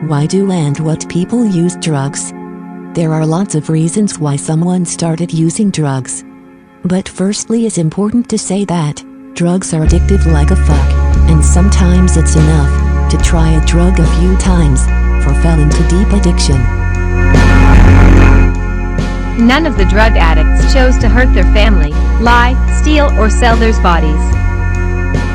Why do and what people use drugs? There are lots of reasons why someone started using drugs. But firstly, it's important to say that drugs are addictive like a fuck, and sometimes it's enough to try a drug a few times for fall into deep addiction. None of the drug addicts chose to hurt their family, lie, steal, or sell their bodies.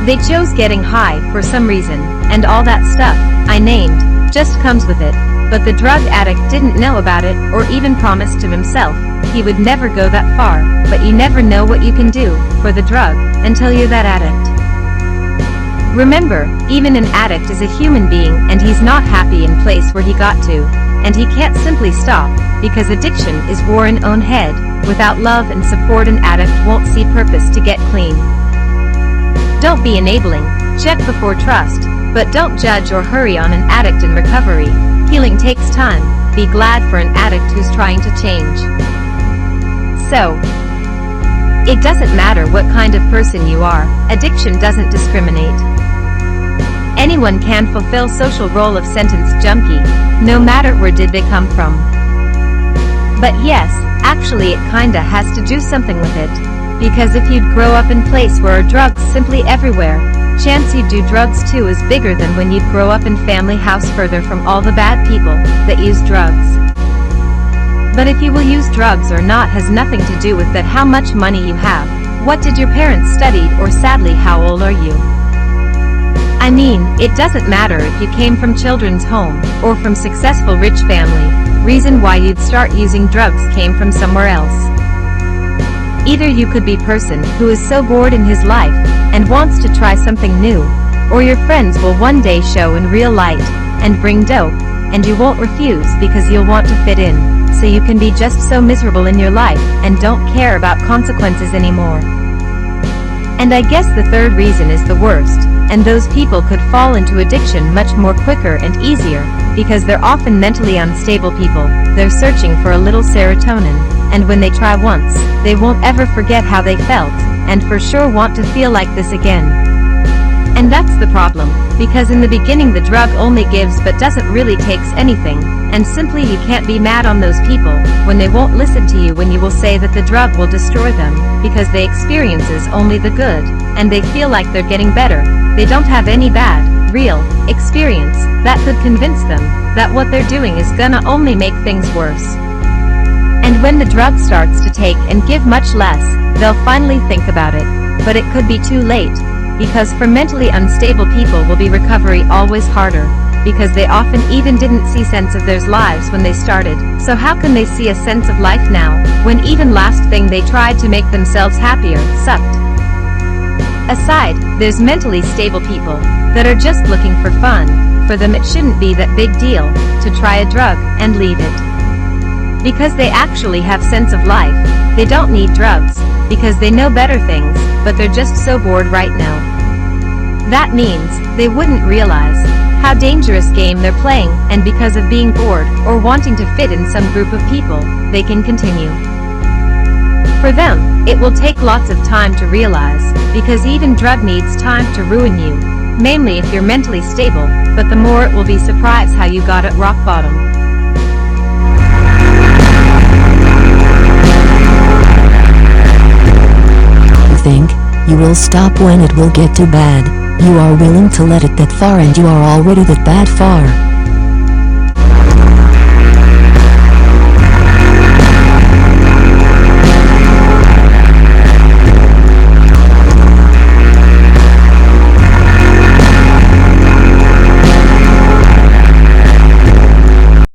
They chose getting high for some reason, and all that stuff I named just comes with it. But the drug addict didn't know about it or even promised to himself he would never go that far. But you never know what you can do for the drug until you're that addict. Remember, even an addict is a human being, and he's not happy in place where he got to, and he can't simply stop, because addiction is war in own head. Without love and support, an addict won't see purpose to get clean. Don't be enabling, check before trust, but don't judge or hurry on an addict in recovery. Healing takes time. Be glad for an addict who's trying to change. So, it doesn't matter what kind of person you are, addiction doesn't discriminate. Anyone can fulfill social role of sentenced junkie, no matter where did they come from. But yes, actually it kinda has to do something with it. Because if you'd grow up in place where are drugs simply everywhere, chance you'd do drugs too is bigger than when you'd grow up in family house further from all the bad people that use drugs. But if you will use drugs or not has nothing to do with that how much money you have, what did your parents study, or sadly how old are you? I mean, it doesn't matter if you came from children's home, or from successful rich family, reason why you'd start using drugs came from somewhere else. Either you could be person who is so bored in his life, and wants to try something new, or your friends will one day show in real light, and bring dope, and you won't refuse because you'll want to fit in, so you can be just so miserable in your life, and don't care about consequences anymore. And I guess the third reason is the worst, and those people could fall into addiction much more quicker and easier, because they're often mentally unstable people. They're searching for a little serotonin, and when they try once, they won't ever forget how they felt, and for sure want to feel like this again. And that's the problem, because in the beginning the drug only gives but doesn't really takes anything, and simply you can't be mad on those people when they won't listen to you when you will say that the drug will destroy them, because they experiences only the good, and they feel like they're getting better. They don't have any bad, real experience that could convince them that what they're doing is gonna only make things worse. And when the drug starts to take and give much less, they'll finally think about it, but it could be too late, because for mentally unstable people will be recovery always harder, because they often even didn't see sense of their lives when they started, so how can they see a sense of life now, when even last thing they tried to make themselves happier, sucked? Aside, there's mentally stable people that are just looking for fun. For them it shouldn't be that big deal to try a drug and leave it. Because they actually have sense of life, they don't need drugs, because they know better things, but they're just so bored right now. That means, they wouldn't realize how dangerous game they're playing, and because of being bored, or wanting to fit in some group of people, they can continue. For them, it will take lots of time to realize, because even drug needs time to ruin you, mainly if you're mentally stable, but the more it will be surprised how you got at rock bottom. Think you will stop when it will get too bad. You are willing to let it that far, and you are already that bad far.